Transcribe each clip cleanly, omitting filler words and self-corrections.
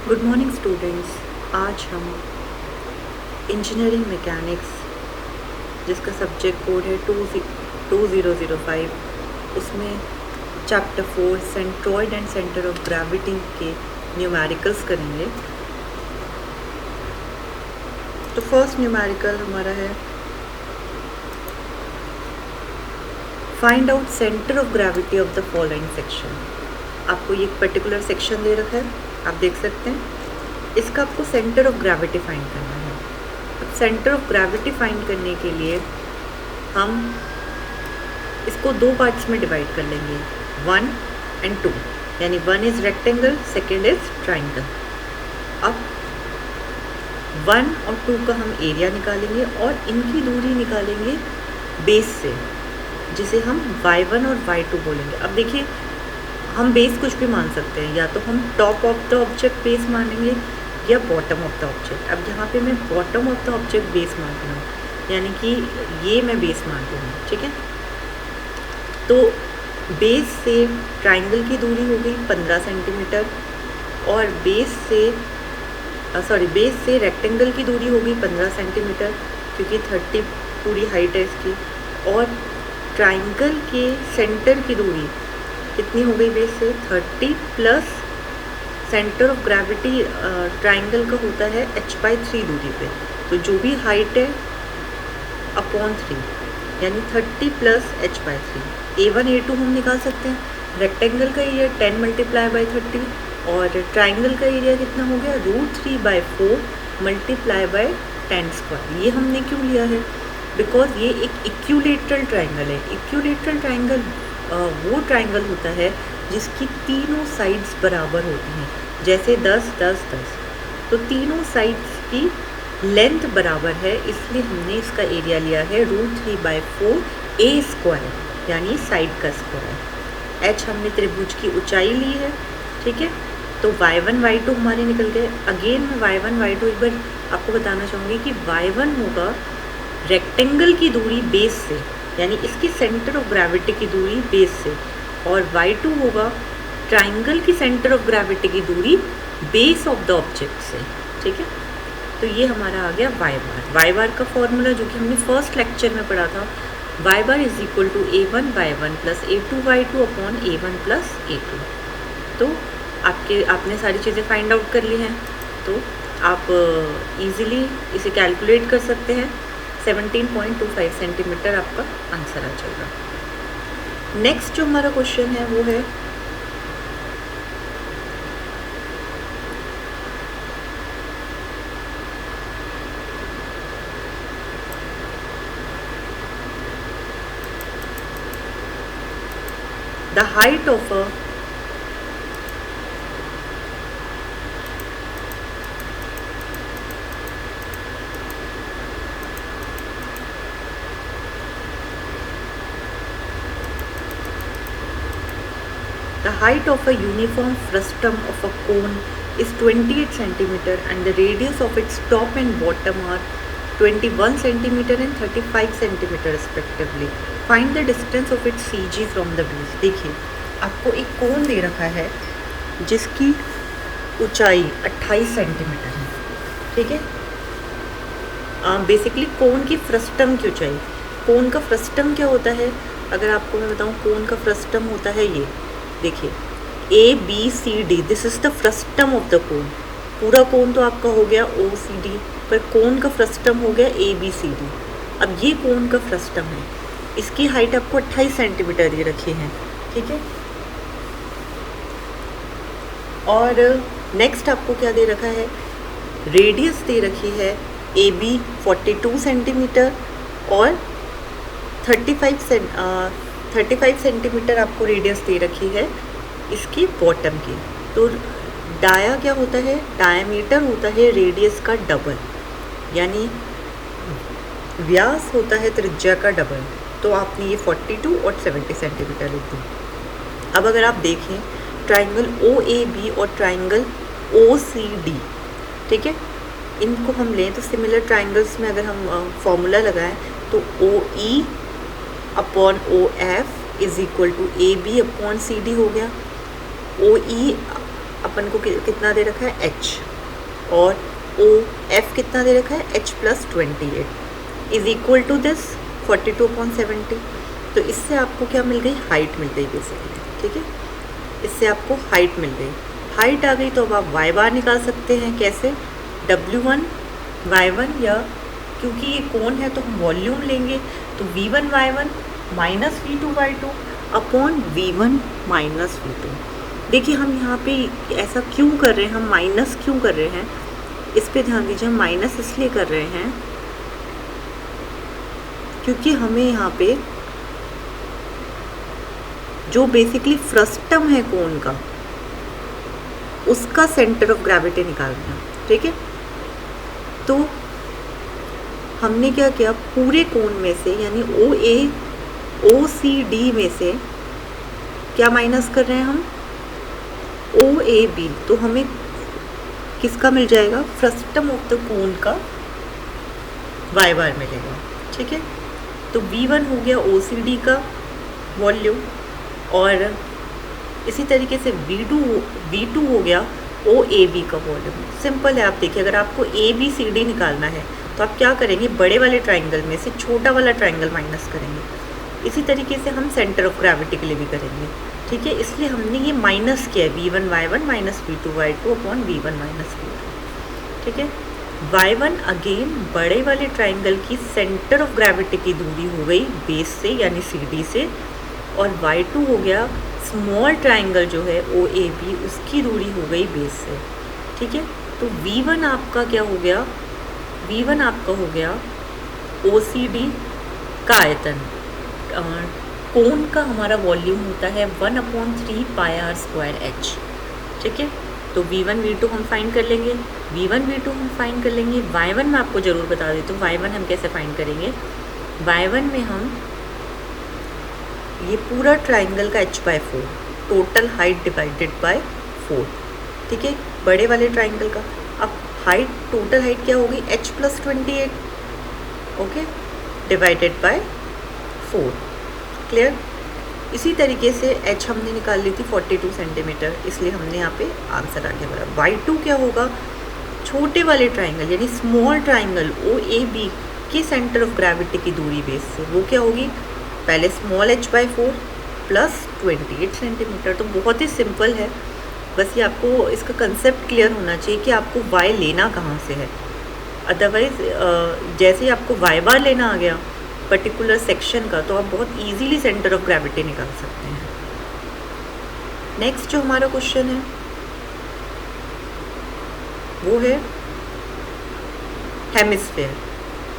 Good morning students. आज हम engineering mechanics, जिसका सब्जेक्ट कोड है 2005, उसमें chapter 4 centroid and centre of gravity के न्यूमेरिकल्स करेंगे। तो फर्स्ट न्यूमेरिकल हमारा है find out centre of gravity of the following section. आपको ये पर्टिकुलर सेक्शन दे रखा है, आप देख सकते हैं। इसका आपको सेंटर ऑफ ग्रेविटी फाइंड करना है। अब सेंटर ऑफ ग्रेविटी फाइंड करने के लिए हम इसको दो पार्ट्स में डिवाइड कर लेंगे, 1 and 2, यानी 1 is rectangle, second is triangle. अब 1 और 2 का हम एरिया निकालेंगे और इनकी दूरी निकालेंगे बेस से, जिसे हम y1 और y2 बोलेंगे। अब देखिए, हम बेस कुछ भी मान सकते हैं, या तो हम top of the object base मानेंगे या बॉटम ऑफ द ऑब्जेक्ट। अब यहाँ पे मैं bottom of the object base मान रही हूँ, यानी कि ये मैं बेस मान रही हूँ, ठीक है। तो बेस से ट्राइंगल की दूरी हो गई 15 सेंटीमीटर, और बेस से रेक्टेंगल की दूरी हो गई 15 सेंटीमीटर, क्योंकि 30 पूरी हाइट है इसकी। और ट्राइंगल के सेंटर की दूरी कितनी हो गई बेस से, 30 plus centre of gravity triangle का होता है h/3 दूरी पे, तो जो भी हाइट है अपॉन 3, यानी 30 प्लस h/3। a1 a2 हम निकाल सकते हैं। रेक्टेंगल का एरिया 10 मल्टीप्लाई बाई 30, और ट्राइंगल का एरिया कितना हो गया, √3/4 मल्टीप्लाई बाई 10 स्क्वायर। ये हमने क्यों लिया है, बिकॉज ये एक इक्विलेटरल ट्राइंगल है। इक्विलेटरल ट्राइंगल वो ट्राइंगल होता है जिसकी तीनों साइड्स बराबर होती हैं, जैसे 10 10 10। तो तीनों साइड्स की लेंथ बराबर है, इसलिए हमने इसका एरिया लिया है √3/4 a स्क्वायर, यानी साइड का स्क्वायर। h हमने त्रिभुज की ऊंचाई ली है, ठीक है। तो y1 y2 हमारे निकल गए। अगेन मैं y1 y2 एक बार आपको बताना चाहूँगी कि y1 होगा रेक्टेंगल की दूरी बेस से, यानी इसकी सेंटर ऑफ ग्रेविटी की दूरी बेस से, और y2 होगा ट्राइंगल की सेंटर ऑफ ग्रेविटी की दूरी बेस ऑफ द ऑब्जेक्ट से, ठीक है। तो ये हमारा आ गया y बार का फॉर्मूला, जो कि हमने फर्स्ट लेक्चर में पढ़ा था। y bar is equal to a1 y1 plus a2 y2 upon a1 plus a2। तो आपने सारी चीज़ें फाइंड आउट कर ली हैं, तो आप इजीली इसे कैलकुलेट कर सकते हैं। 17.25 सेंटीमीटर आपका आंसर आ जाएगा। नेक्स्ट जो हमारा क्वेश्चन है वो है the height of a The height of a uniform frustum of a cone is 28 centimeter and the radius of its top and bottom are 21 centimeter and 35 centimeter respectively. Find the distance of its CG from the base. देखिए, आपको एक कोन दे रखा है जिसकी ऊंचाई 28 centimetre है, ठीक है। बेसिकली कोन की फ्रस्टम की ऊंचाई, कोन का फ्रस्टम क्या होता है, अगर आपको मैं बताऊँ, कोन का फ्रस्टम होता है ये, देखिए ABCD, this is the frustum of the cone. पूरा कोन तो आपका हो गया OCD, पर कोन का फ्रस्टम हो गया ABCD। अब ये कोन का फ्रस्टम है, इसकी हाइट आपको 28 सेंटीमीटर ये रखी है, ठीक है। और नेक्स्ट आपको क्या दे रखा है, रेडियस दे रखी है AB 42 सेंटीमीटर और 35 सेंटीमीटर आपको रेडियस दे रखी है इसकी बॉटम की। तो डाया क्या होता है, डायमीटर होता है रेडियस का डबल, यानी व्यास होता है त्रिज्या का डबल। तो आपने ये 42 और 70 सेंटीमीटर लिख दी। अब अगर आप देखें ट्राइंगल OAB और ट्राइंगल OCD, ठीक है, इनको हम लें तो सिमिलर ट्राइंगल्स में अगर हम फॉर्मूला लगाएं तो OE upon OF is equal to AB upon CD हो गया। OE अपन को कितना दे रखा है h, और ओ f कितना दे रखा है h plus 28 is equal to this 42/70। तो इससे आपको क्या मिल गई, हाइट मिल गई बेसिकली, ठीक है, इससे आपको हाइट मिल गई। हाइट आ गई तो अब आप वाई बार निकाल सकते हैं, कैसे, W1 Y1, या क्योंकि ये कोण है तो हम वॉल्यूम लेंगे, तो V1 Y1 minus V2 Y2 upon V1 minus V2। देखिए हम यहाँ पे ऐसा क्यों कर रहे हैं, हम माइनस क्यों कर रहे हैं, इस पे ध्यान दीजिए। हम माइनस इसलिए कर रहे हैं क्योंकि हमें यहाँ पे जो बेसिकली फ्रस्टम है कोण का, उसका सेंटर ऑफ ग्रेविटी निकालना है, ठीक है। तो हमने क्या किया, पूरे कोण में से यानी OCD में से क्या माइनस कर रहे हैं हम, OAB। तो हमें किसका मिल जाएगा, फ्रस्टम ऑफ द कोण का वाई बार मिलेगा, ठीक है। तो V1 हो गया OCD का वॉल्यूम, और इसी तरीके से V2 हो गया OAB का वॉल्यूम। सिंपल है, आप देखिए अगर आपको ABCD निकालना है तो आप क्या करेंगे, बड़े वाले ट्राइंगल में से छोटा वाला ट्राइंगल माइनस करेंगे। इसी तरीके से हम सेंटर ऑफ ग्रेविटी के लिए भी करेंगे, ठीक है। इसलिए हमने ये माइनस किया है, V1 Y1 minus V2 Y2 upon V1 minus V2, ठीक है। Y1 अगेन बड़े वाले ट्राइंगल की सेंटर ऑफ ग्रेविटी की दूरी हो गई बेस से यानी CD से, और Y2 हो गया स्मॉल ट्राइंगल जो है OAB, उसकी दूरी हो गई बेस से, ठीक है। तो V1 आपका क्या हो गया, V1 आपका हो गया OCD का आयतन, कोण का हमारा वॉल्यूम होता है 1/3 पाई r स्क्वायर h, ठीक है। तो V1 V2 हम फाइंड कर लेंगे, V1 V2 हम फाइंड कर लेंगे। Y1 मैं आपको ज़रूर बता देती हूँ, Y1 हम कैसे फाइंड करेंगे। Y1 में हम ये पूरा ट्राइंगल का h/4 total height divided by 4, ठीक है, बड़े वाले ट्राइंगल का। अब हाइट, टोटल हाइट क्या होगी, h plus 28, okay, divided by 4, clear. इसी तरीके से h हमने निकाल ली थी 42 सेंटीमीटर, इसलिए हमने यहाँ पे आंसर आगे बढ़ा। Y2 क्या होगा, छोटे वाले ट्राइंगल यानी स्मॉल ट्राइंगल OAB के सेंटर ऑफ ग्रेविटी की दूरी बेस से, वो क्या होगी, पहले स्मॉल h/4 प्लस 28 सेंटीमीटर। तो बहुत ही सिंपल है, बस ये आपको इसका कंसेप्ट क्लियर होना चाहिए कि आपको y लेना कहाँ से है। अदरवाइज जैसे ही आपको y बार लेना आ गया पर्टिकुलर सेक्शन का, तो आप बहुत इजीली सेंटर ऑफ ग्रेविटी निकाल सकते हैं। नेक्स्ट जो हमारा क्वेश्चन है वो है हेमिस्फेयर।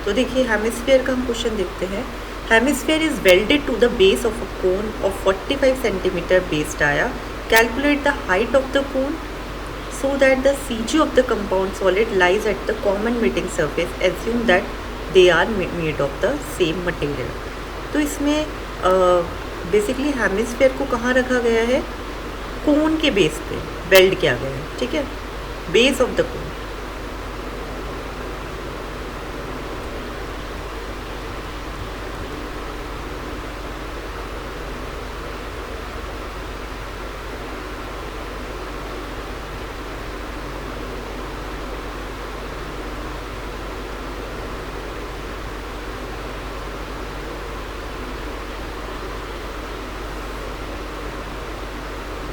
तो देखिए हेमिस्फेयर का हम क्वेश्चन देखते हैं। Hemisphere is welded to the base of a cone of 45 centimetre base dia. Calculate the height of the cone so that the CG of the compound solid lies at the common meeting surface. Assume that they are made of the same material. तो इसमें basically hemisphere को कहाँ रखा गया है, कोन के base पे weld किया गया है, ठीक है, बेस ऑफ द कोन।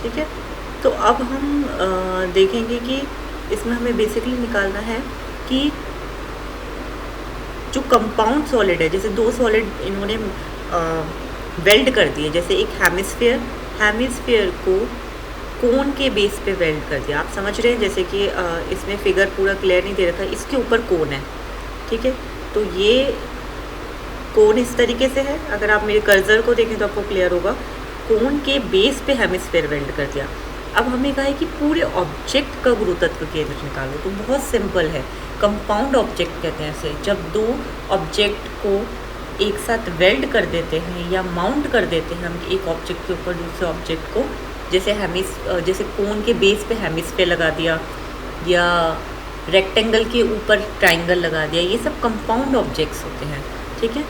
ठीक है, तो अब हम देखेंगे कि इसमें हमें बेसिकली निकालना है कि जो कंपाउंड सॉलिड है, जैसे दो सॉलिड इन्होंने वेल्ड कर दिए, जैसे एक हेमिस्फीयर को कोन के बेस पे वेल्ड कर दिया। आप समझ रहे हैं, जैसे कि इसमें फिगर पूरा क्लियर नहीं दे रखा, इसके ऊपर कोन है, ठीक है। तो ये कोन इस तरीके से है, अगर आप मेरे कर्सर को देखें तो आपको क्लियर होगा। कोन के बेस पे हेमिस्फीयर वेल्ड कर दिया। अब हमें कहा है कि पूरे ऑब्जेक्ट का गुरुत्व केंद्र निकालो, तो बहुत सिंपल है, कंपाउंड ऑब्जेक्ट कहते हैं इसे। जब दो ऑब्जेक्ट को एक साथ वेल्ड कर देते हैं या माउंट कर देते हैं हम एक ऑब्जेक्ट के ऊपर दूसरे ऑब्जेक्ट को, जैसे कोन के बेस पे हेमिस्फीयर लगा दिया या रेक्टेंगल के ऊपर ट्राइंगल लगा दिया, ये सब कंपाउंड ऑब्जेक्ट्स होते हैं, ठीक है।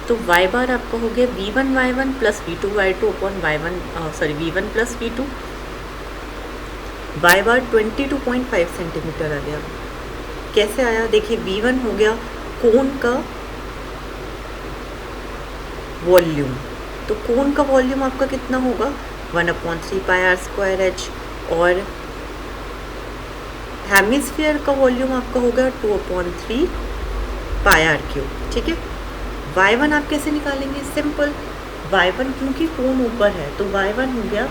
तो y बार आपका हो गया v1 y1 plus v2 y2 upon v1 plus v2। y बार 22.5 सेंटीमीटर आ गया। कैसे आया? देखिए V1 हो गया कोन का वॉल्यूम, तो कोन का वॉल्यूम आपका कितना होगा 1/3 पाई आर स्क्वायर एच, और हेमिस्फीयर का वॉल्यूम आपका होगा 2/3 पाई आर क्यूब। ठीक है, y1 आप कैसे निकालेंगे? सिंपल, y1 क्योंकि कोन ऊपर है तो y1 हो गया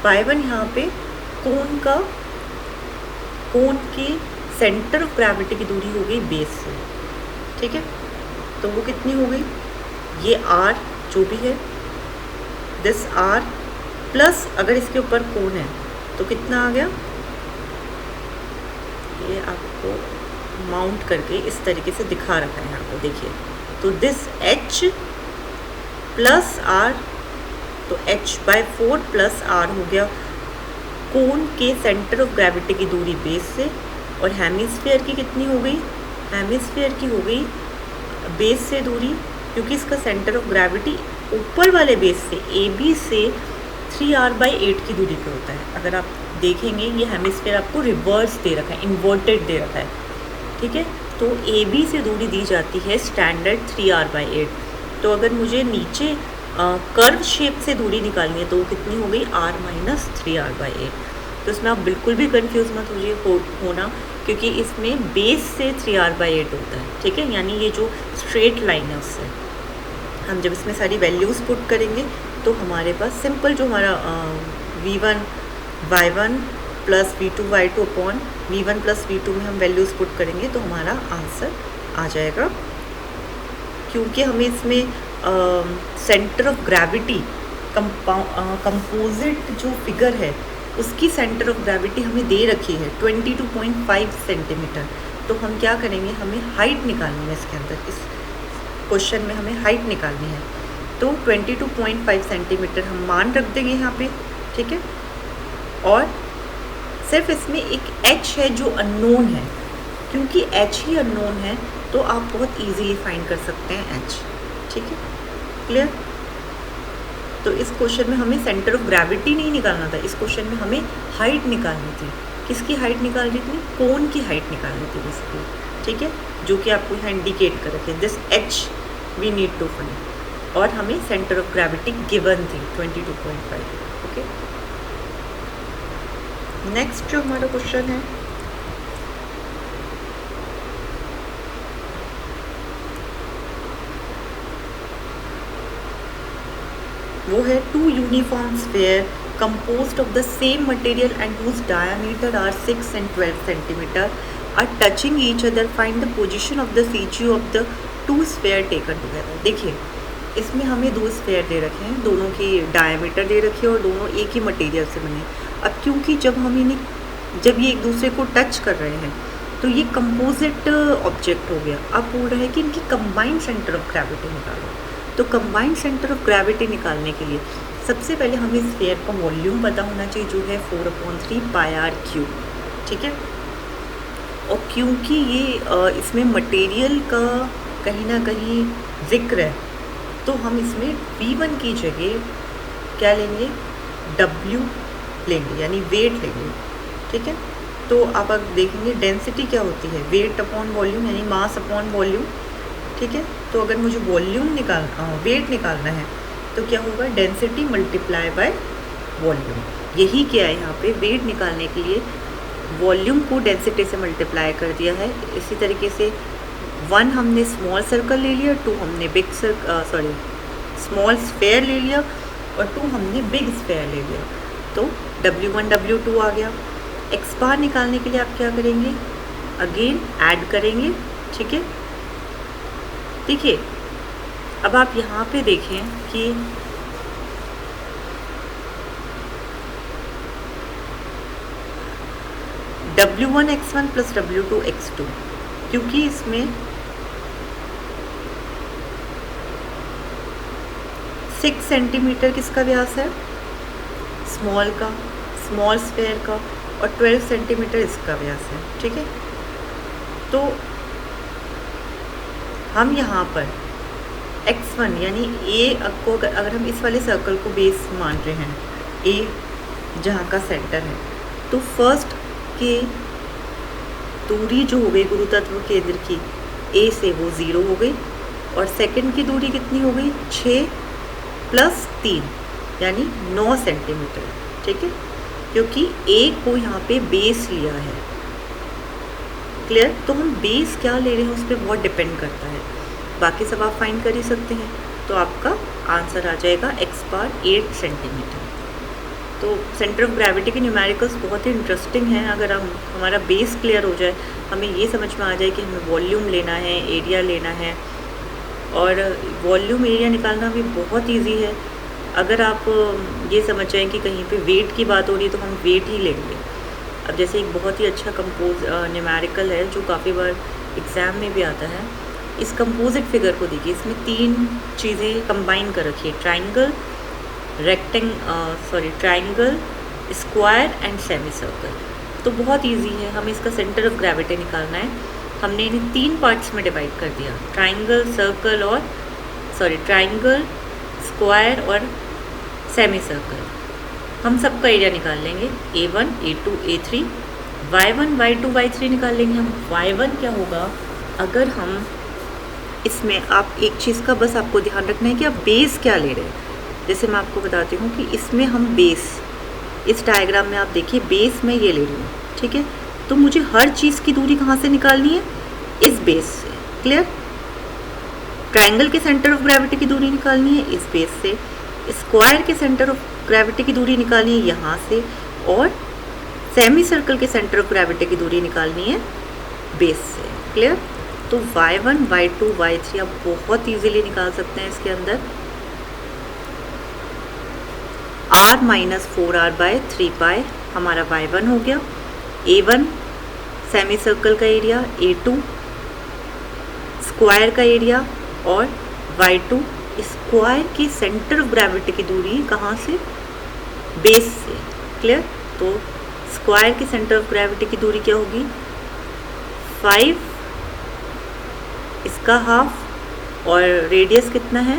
y1 यहाँ पे कोन के सेंटर ऑफ ग्रेविटी की दूरी हो गई बेस से। ठीक है, तो वो कितनी हो गई? ये r जो भी है, दिस r प्लस अगर इसके ऊपर कोन है तो कितना आ गया? ये आपको माउंट करके इस तरीके से दिखा रखा है यहाँ पे, देखिए। तो दिस h प्लस r, तो h/4 प्लस r हो गया कोन के सेंटर ऑफ ग्रेविटी की दूरी बेस से, और हेमिस्फीयर की कितनी हो गई? हेमिस्फीयर की हो गई बेस से दूरी, क्योंकि इसका सेंटर ऑफ ग्रेविटी ऊपर वाले बेस से AB से 3r/8 की दूरी पे होता है। अगर आप देखेंगे ये हेमिस्फीयर आपको रिवर्स दे रखा है, इन्वर्टेड दे रखा है। ठीक है, तो AB से दूरी दी जाती है स्टैंडर्ड 3r/8। तो अगर मुझे नीचे कर्व शेप से दूरी निकालनी है तो वो कितनी हो गई? r-3r/8। तो इसमें आप बिल्कुल भी कंफ्यूज मत होना, क्योंकि इसमें बेस से 3r/8 होता है। ठीक है, यानी ये जो स्ट्रेट लाइन है उससे हम जब इसमें सारी वैल्यूज़ पुट करेंगे तो हमारे पास सिंपल जो हमारा V1 y1 plus V2 y2 upon V1 plus V2 में हम वैल्यूज़ पुट करेंगे तो हमारा आंसर आ जाएगा। क्योंकि हमें इसमें सेंटर ऑफ ग्रेविटी कंपोजिट जो फिगर है उसकी सेंटर ऑफ ग्रेविटी हमें दे रखी है 22.5 सेंटीमीटर। तो हम क्या करेंगे, हमें हाइट निकालनी है इसके अंदर, इस क्वेश्चन में हमें हाइट निकालनी है। तो 22.5 सेंटीमीटर हम मान रख देंगे यहाँ पे। ठीक है, और सिर्फ इसमें एक h है जो अननोन है, क्योंकि h ही अननोन है तो आप बहुत इजीली फाइंड कर सकते हैं h। ठीक है, क्लियर? तो इस क्वेश्चन में हमें सेंटर ऑफ ग्रेविटी नहीं निकालना था, इस क्वेश्चन में हमें हाइट निकालनी थी। किसकी हाइट निकालनी थी? कोन की हाइट निकालनी थी बेसिकली। ठीक है, जो कि आपको यहाँ इंडिकेट कर रखे, this h we need to find, और हमें सेंटर ऑफ ग्रेविटी गिवन थी 22.5। ओके, नेक्स्ट जो हमारा क्वेश्चन है वो है 2 uniform sphere composed of the same material and whose diameter are 6 and 12 centimeter are touching each other. Find the position of the CG of the two sphere taken together. देखिए इसमें हमें दो sphere दे रखे हैं, दोनों की डायमीटर दे रखी है और दोनों एक ही मटेरियल से बने। अब क्योंकि जब ये एक दूसरे को टच कर रहे हैं तो ये कंपोजिट ऑब्जेक्ट हो गया। अब बोल रहा है कि इनकी कंबाइंड सेंटर ऑफ ग्रेविटी निकालो। तो कंबाइंड सेंटर ऑफ ग्रेविटी निकालने के लिए सबसे पहले हमें स्फीयर का वॉल्यूम पता होना चाहिए, जो है 4/3 पाई आर क्यूब। ठीक है, और क्योंकि ये इसमें मटेरियल का कहीं ना कहीं जिक्र है तो हम इसमें V1 की जगह क्या लेंगे? W लेंगे, यानी वेट लेंगे। ठीक है, तो आप देखेंगे डेंसिटी क्या होती है? वेट अपॉन वॉल्यूम, यानी मास अपॉन वॉल्यूम। ठीक है, तो अगर मुझे वॉल्यूम वेट निकालना है तो क्या होगा? Density multiply by volume. यही क्या है यहाँ पे, वेट निकालने के लिए वॉल्यूम को डेंसिटी से मल्टीप्लाई कर दिया है। इसी तरीके से 1 हमने स्मॉल सर्कल ले लिया, 2 हमने स्मॉल स्फीयर ले लिया, और 2 हमने बिग स्फीयर ले लिया। तो W1 W2 आ गया। x बार निकालने के लिए आप क्या करेंगे? अगेन ऐड करेंगे। ठीक है, देखिए अब आप यहाँ पे देखें कि W1 x1 plus W2 x2, क्योंकि इसमें 6 सेंटीमीटर किसका व्यास है? स्मॉल का, स्मॉल स्फीयर का, और 12 सेंटीमीटर इसका व्यास है। ठीक है, तो हम यहाँ पर x1 यानी ए को अगर हम इस वाले सर्कल को बेस मान रहे हैं, ए जहाँ का सेंटर है, तो फर्स्ट की दूरी जो हो गई गुरुतत्व केंद्र की ए से वो 0 हो गई, और सेकंड की दूरी कितनी हो गई 6 + 3 यानी 9 सेंटीमीटर। ठीक है, क्योंकि ए को यहाँ पे बेस लिया है। क्लियर? तो हम बेस क्या ले रहे हैं उस पर बहुत डिपेंड करता है, बाकी सब आप फाइंड कर ही सकते हैं। तो आपका आंसर आ जाएगा x⁻8 सेंटीमीटर। तो सेंटर ऑफ ग्रेविटी के न्यूमेरिकल्स बहुत ही इंटरेस्टिंग हैं। अगर हम हमारा बेस क्लियर हो जाए, हमें ये समझ में आ जाए कि हमें वॉल्यूम लेना है, एरिया लेना है, और वॉल्यूम एरिया निकालना भी बहुत इजी है। अगर आप ये समझ जाएं कि कहीं पे वेट की बात हो रही है तो हम वेट ही लेंगे। अब जैसे एक बहुत ही अच्छा न्यूमेरिकल है जो काफ़ी बार एग्ज़ाम में भी आता है, इस कंपोजिट फिगर को देखिए, इसमें 3 चीज़ें कंबाइन कर रखी है, triangle, triangle, square and semi circle. तो बहुत इजी है, हमें इसका सेंटर ऑफ ग्रेविटी निकालना है। हमने इन्हें 3 पार्ट्स में डिवाइड कर दिया, ट्राइंगल, सर्कल और ट्राइंगल, स्क्वायर और सेमी सर्कल। हम सबका एरिया निकाल लेंगे, A1, A2, A3, Y1, Y2, Y3 निकाल लेंगे हम। Y1 क्या होगा, अगर हम इसमें, आप एक चीज़ का बस आपको ध्यान रखना है कि आप बेस क्या ले रहे हैं। जैसे मैं आपको बताती हूँ कि इसमें हम बेस, इस डायग्राम में आप देखिए बेस में ये ले रही हूँ। ठीक है, तो मुझे हर चीज़ की दूरी कहाँ से निकालनी है, इस बेस से। क्लियर? ट्राइंगल के सेंटर ऑफ ग्रेविटी की दूरी निकालनी है इस बेस से, स्क्वायर के सेंटर ऑफ ग्रेविटी की दूरी निकालनी है यहाँ से, और सेमी सर्कल के सेंटर ऑफ ग्रेविटी की दूरी निकालनी है बेस से। क्लियर? तो Y1, Y2, Y3 आप बहुत इजीली निकाल सकते हैं इसके अंदर। R-4R/3π हमारा Y1 हो गया, A1 सेमी सर्कल का एरिया, A2 स्क्वायर का एरिया, और Y2 स्क्वायर की सेंटर ऑफ ग्रेविटी की दूरी कहाँ से, बेस से। क्लियर? तो स्क्वायर की सेंटर ऑफ ग्रेविटी की दूरी क्या होगी 5, इसका हाफ, और रेडियस कितना है,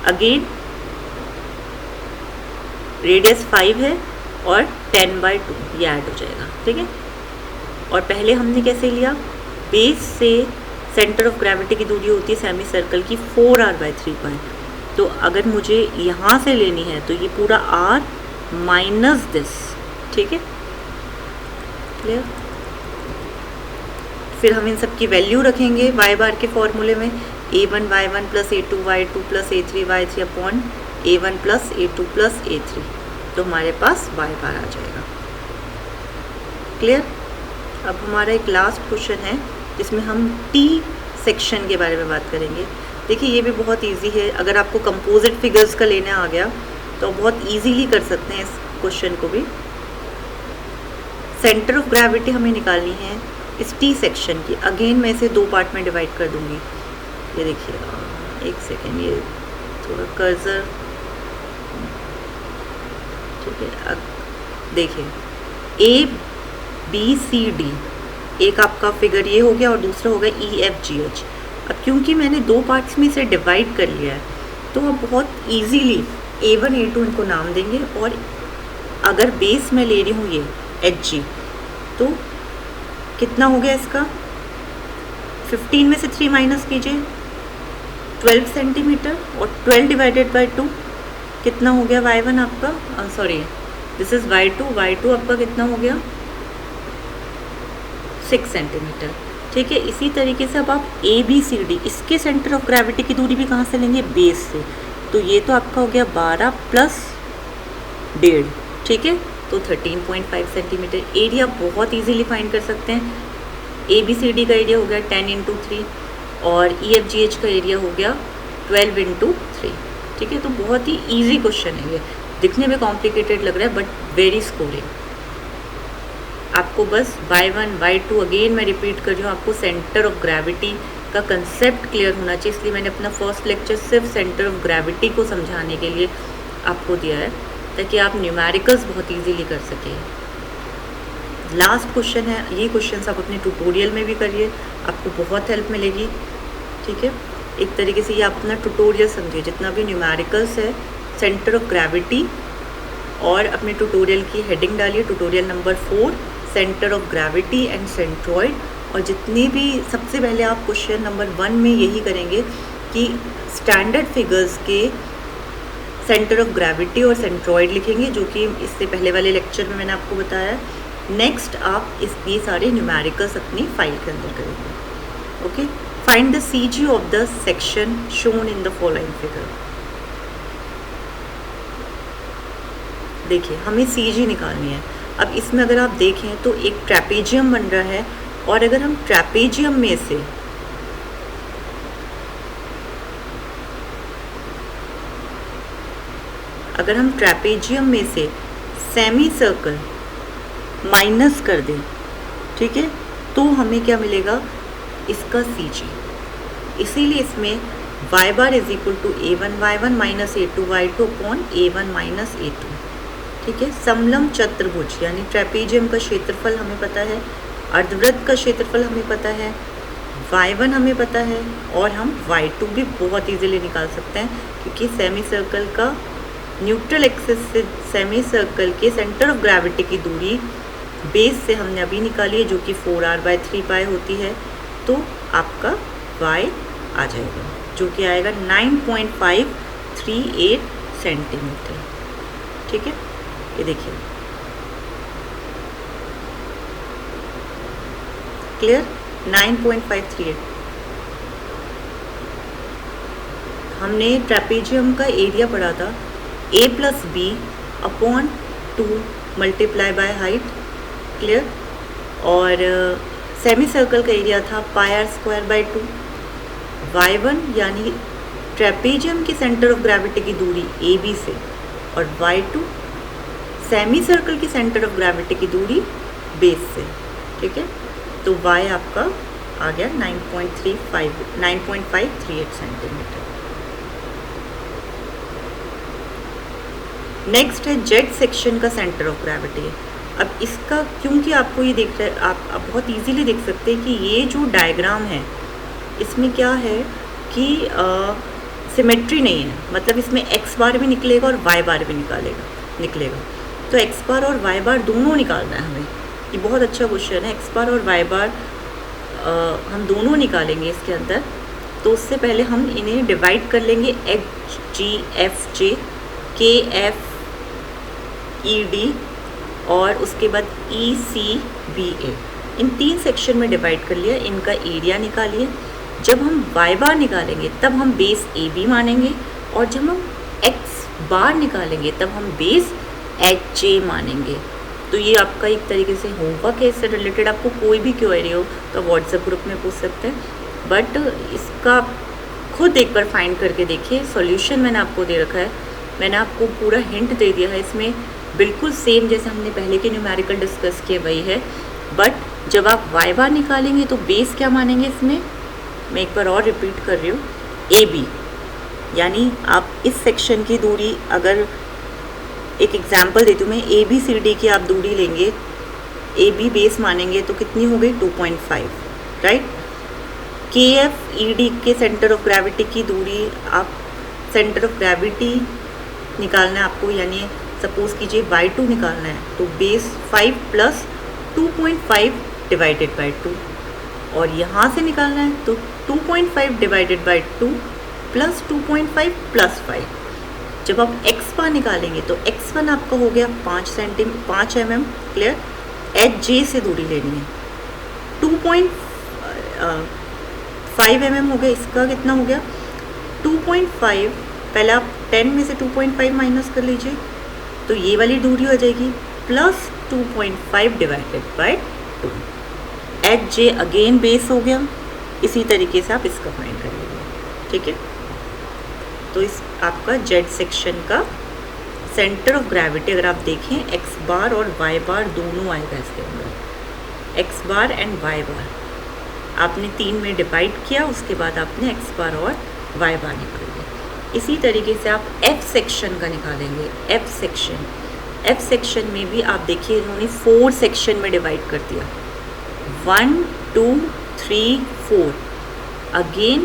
अगेन रेडियस 5 है और 10/2 ये ऐड हो जाएगा। ठीक है, और पहले हमने कैसे लिया, बेस से सेंटर ऑफ ग्रेविटी की दूरी होती है सेमी सर्कल की 4R/3π। तो अगर मुझे यहाँ से लेनी है तो ये पूरा R माइनस दिस। ठीक है, क्लियर? फिर हम इन सब की वैल्यू रखेंगे y बार के फॉर्मूले में, A1 Y1 + A2 Y2 + A3 Y3 upon A1 + A2 + A3, तो हमारे पास y बार आ जाएगा। क्लियर? अब हमारा एक लास्ट क्वेश्चन है जिसमें हम T सेक्शन के बारे में बात करेंगे। देखिए ये भी बहुत इजी है, अगर आपको कंपोजिट फिगर्स का लेने आ गया तो बहुत इजीली कर सकते हैं इस क्वेश्चन को भी। सेंटर ऑफ ग्रेविटी हमें निकालनी है इस T सेक्शन की। अगेन मैं इसे 2 पार्ट में डिवाइड कर दूंगी। ये देखिए, एक सेकेंड, ये थोड़ा कर्सर, ठीक है। अब देखिए ABCD, एक आपका फिगर ये हो गया और दूसरा हो गया EFGH। अब क्योंकि मैंने 2 पार्ट्स में इसे डिवाइड कर लिया है तो अब बहुत इजीली A1 A2 इनको नाम देंगे, और अगर बेस में ले रही हूँ ये HG, तो कितना हो गया इसका, 15 में से 3 माइनस कीजिए, 12 सेंटीमीटर, और 12 डिवाइडेड बाई 2 कितना हो गया Y1 आपका, सॉरी दिस इज़ Y2 आपका कितना हो गया 6 सेंटीमीटर। ठीक है, इसी तरीके से अब आप ABCD, इसके सेंटर ऑफ ग्रेविटी की दूरी भी कहाँ से लेंगे, बेस से। तो ये तो आपका हो गया 12 + 1.5, ठीक है, तो 13.5 सेंटीमीटर। एरिया बहुत इजीली फाइंड कर सकते हैं। ABCD का एरिया हो गया 10 × 3, और EFGH का एरिया हो गया 12 × 3। ठीक है, तो बहुत ही ईजी क्वेश्चन है ये, दिखने में कॉम्प्लिकेटेड लग रहा है बट वेरी स्कोरिंग। आपको बस Y1 Y2 अगेन मैं रिपीट कर रही हूँ, आपको सेंटर ऑफ ग्रेविटी का कंसेप्ट क्लियर होना चाहिए, इसलिए मैंने अपना फर्स्ट लेक्चर सिर्फ सेंटर ऑफ ग्रेविटी को समझाने के लिए आपको दिया है, ताकि आप न्यूमेरिकल्स बहुत इजीली कर सकें। लास्ट क्वेश्चन है, ये क्वेश्चन आप अपने ट्यूटोरियल में भी करिए, आपको बहुत हेल्प मिलेगी। ठीक है, एक तरीके से ये अपना ट्यूटोरियल समझिए, जितना भी न्यूमेरिकल्स है, सेंटर ऑफ ग्रेविटी, और अपने ट्यूटोरियल की हेडिंग डालिए tutorial number 4 centre of gravity and centroid. और जितने भी सबसे पहले आप क्वेश्चन नंबर 1 में यही करेंगे कि स्टैंडर्ड फिगर्स के सेंटर ऑफ ग्रेविटी और सेंट्रॉइड लिखेंगे, जो कि इससे पहले वाले लेक्चर में मैंने आपको बताया। नेक्स्ट आप ये सारे न्यूमेरिकल्स अपनी फाइल के अंदर करेंगे। Okay, find the CG of the section shown in the following figure. देखिए, हमें CG निकालनी है। अब इसमें अगर आप देखें तो एक ट्रेपेजियम बन रहा है, और अगर हम ट्रेपेजियम में से सेमी सर्कल माइनस कर दें, ठीक है, तो हमें क्या मिलेगा, इसका CG। इसीलिए इसमें y bar is equal to A1 y1 minus A2 y2 upon A1 minus A2, ठीक है। समलंब चतुर्भुज यानी ट्रेपेजियम का क्षेत्रफल हमें पता है, अर्धवृत्त का क्षेत्रफल हमें पता है, y1 हमें पता है, और हम y2 भी बहुत इजीली निकाल सकते हैं, क्योंकि सेमी सर्कल का न्यूट्रल एक्सिस से सेमी सर्कल के सेंटर ऑफ ग्रेविटी की दूरी बेस से हमने अभी निकाली है, जो कि 4r/3π होती है। तो आपका y आ जाएगा, जो कि आएगा 9.538 सेंटीमीटर, ठीक है। ये देखिए, क्लियर, 9.538। हमने ट्रेपेजियम का एरिया पढ़ा था A+B upon 2 multiply by height, clear. और सेमी सर्कल का एरिया था πr²/2। y1 यानी ट्रेपेजियम के सेंटर ऑफ ग्रेविटी की दूरी AB से, और y2 सेमी सर्कल की सेंटर ऑफ ग्रेविटी की दूरी बेस से, ठीक है। तो y आपका आ गया 9.538 सेंटीमीटर। नेक्स्ट है जेड सेक्शन का सेंटर ऑफ ग्रेविटी। अब इसका, क्योंकि आपको ये देख रहे, आप बहुत इजीली देख सकते हैं कि ये जो डायग्राम है इसमें क्या है कि सिमेट्री नहीं है, मतलब इसमें x बार भी निकलेगा और y बार भी निकलेगा। तो x बार और y बार दोनों निकालना है हमें। ये बहुत अच्छा क्वेश्चन है, x बार और y बार हम दोनों निकालेंगे इसके अंदर। तो उससे पहले हम इन्हें डिवाइड कर लेंगे, HGFJ, KFED और उसके बाद ECBA, इन 3 सेक्शन में डिवाइड कर लिया। इनका एरिया निकालिए। जब हम y बार निकालेंगे तब हम बेस AB मानेंगे, और जब हम x बार निकालेंगे तब हम बेस HJ मानेंगे। तो ये आपका एक तरीके से होमवर्क है, इससे रिलेटेड आपको कोई भी क्वेरी हो तो व्हाट्सएप ग्रुप में पूछ सकते हैं। बट इसका खुद एक बार फाइंड करके देखिए। सॉल्यूशन मैंने आपको दे रखा है, मैंने आपको पूरा हिंट दे दिया है। इसमें बिल्कुल सेम जैसे हमने पहले के न्यूमेरिकल डिस्कस किए वही है, बट जब आप y बार निकालेंगे तो बेस क्या मानेंगे इसमें, मैं एक बार और रिपीट कर रही हूँ, AB। यानी आप इस सेक्शन की दूरी, अगर एक एग्जांपल देती हूँ मैं, ABCD की आप दूरी लेंगे, AB बेस मानेंगे तो कितनी हो गई 2.5, राइट। KFED के सेंटर ऑफ ग्रेविटी की दूरी, आप सेंटर ऑफ ग्रेविटी निकालना है आपको, यानी सपोज कीजिए y2 निकालना है, तो बेस 5 प्लस 2.5 डिवाइडेड बाई 2, और यहाँ से निकालना है तो 2.5 डिवाइडेड बाई 2 प्लस 2.5 प्लस 5। जब आप x बार निकालेंगे तो x1 आपका हो गया 5 mm, क्लियर। HJ से दूरी लेनी है, 2.5 mm हो गया, इसका कितना हो गया 2.5। पहले आप 10 में से 2.5 माइनस कर लीजिए, तो ये वाली दूरी हो जाएगी plus 2.5 divided by 2। HJ again base हो गया। इसी तरीके से आप इसका फाइंड कर लीजिए, ठीक है। तो इस आपका जेड सेक्शन का सेंटर ऑफ ग्रेविटी अगर आप देखें, x बार और y बार दोनों आएगा इसके अंदर, x बार एंड y बार आपने 3 में डिवाइड किया, उसके बाद आपने x बार और y बार निकाल दिया। इसी तरीके से आप f सेक्शन का निकालेंगे। f सेक्शन में भी आप देखिए इन्होंने 4 सेक्शन में डिवाइड कर दिया, 1 2 3 4। अगेन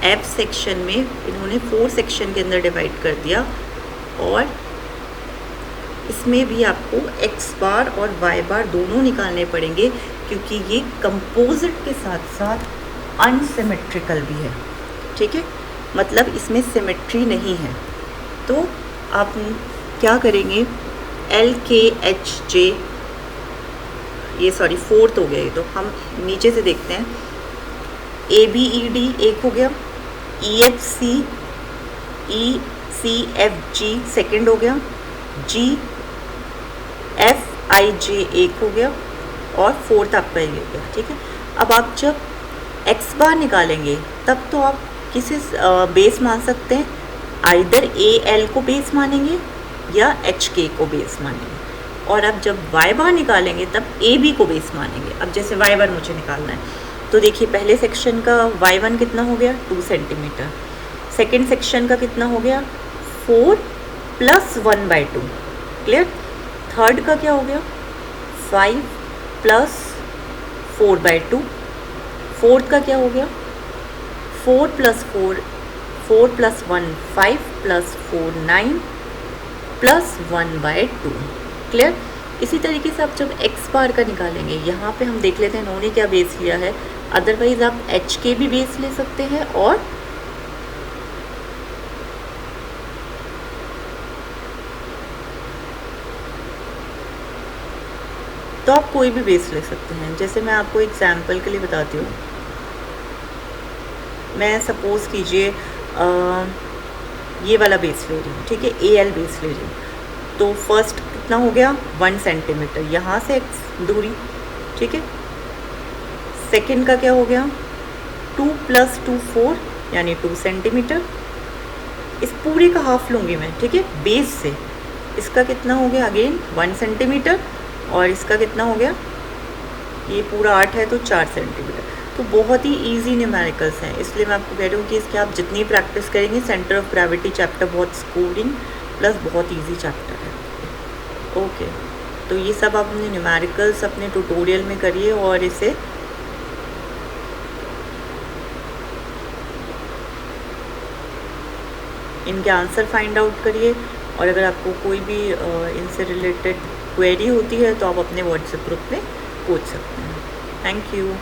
एफ सेक्शन में इन्होंने 4 सेक्शन के अंदर डिवाइड कर दिया, और इसमें भी आपको एक्स बार और वाई बार दोनों निकालने पड़ेंगे, क्योंकि ये कंपोजिट के साथ साथ अनसिमेट्रिकल भी है। ठीक है, मतलब इसमें सिमेट्री नहीं है। तो आप क्या करेंगे, एल के एच जे, ये सॉरी फोर्थ हो गया, ये तो हम नीचे से देखते हैं। ए बी ई डी एक हो गया, ई एफ सी ई सी एफ जी सेकेंड हो गया, जी एफ आई जे एक हो गया, और फोर्थ आपका ये हो गया। ठीक है, अब आप जब एक्स बार निकालेंगे तब तो आप किसी बेस मान सकते हैं, आइदर ए एल को बेस मानेंगे या एच के को बेस मानेंगे, और अब जब वाई बार निकालेंगे तब ए बी को बेस मानेंगे। अब जैसे वाई बार मुझे निकालना है, तो देखिए पहले सेक्शन का वाई वन कितना हो गया 2 सेंटीमीटर, सेकेंड सेक्शन का कितना हो गया 4 + 1/2, क्लियर। थर्ड का क्या हो गया 5 + 4/2, फोर्थ का क्या हो गया 4 + 4 4 + 1 5 + 4 9 + 1/2, क्लियर। इसी तरीके से आप जब एक्स बार का निकालेंगे, यहाँ पे हम देख लेते हैं इन्होंने क्या बेस लिया है, अदरवाइज आप एच के भी बेस ले सकते हैं, और तो आप कोई भी बेस ले सकते हैं। जैसे मैं आपको एग्जाम्पल के लिए बताती हूँ, मैं सपोज़ कीजिए ये वाला बेस ले रही हूँ, ठीक है, ए एल बेस ले रही हूँ। तो फर्स्ट कितना हो गया 1 सेंटीमीटर, यहाँ से एक्स दूरी, ठीक है। सेकंड का क्या हो गया 2 + 2 4 यानी 2 सेंटीमीटर, इस पूरे का हाफ लूँगी मैं, ठीक है, बेस से। इसका कितना हो गया अगेन 1 सेंटीमीटर, और इसका कितना हो गया, ये पूरा 8 है तो 4 सेंटीमीटर। तो बहुत ही इजी न्यूमेरिकल्स हैं, इसलिए मैं आपको कह रही हूँ कि इसकी आप जितनी प्रैक्टिस करेंगे, सेंटर ऑफ ग्रेविटी चैप्टर बहुत स्कोरिंग प्लस बहुत इजी चैप्टर है। ओके, तो ये सब आप अपने न्यूमेरिकल्स अपने ट्यूटोरियल में करिए, और इसे इनके आंसर फाइंड आउट करिए, और अगर आपको कोई भी इनसे रिलेटेड क्वेरी होती है तो आप अपने व्हाट्सएप ग्रुप में पूछ सकते हैं। Thank you.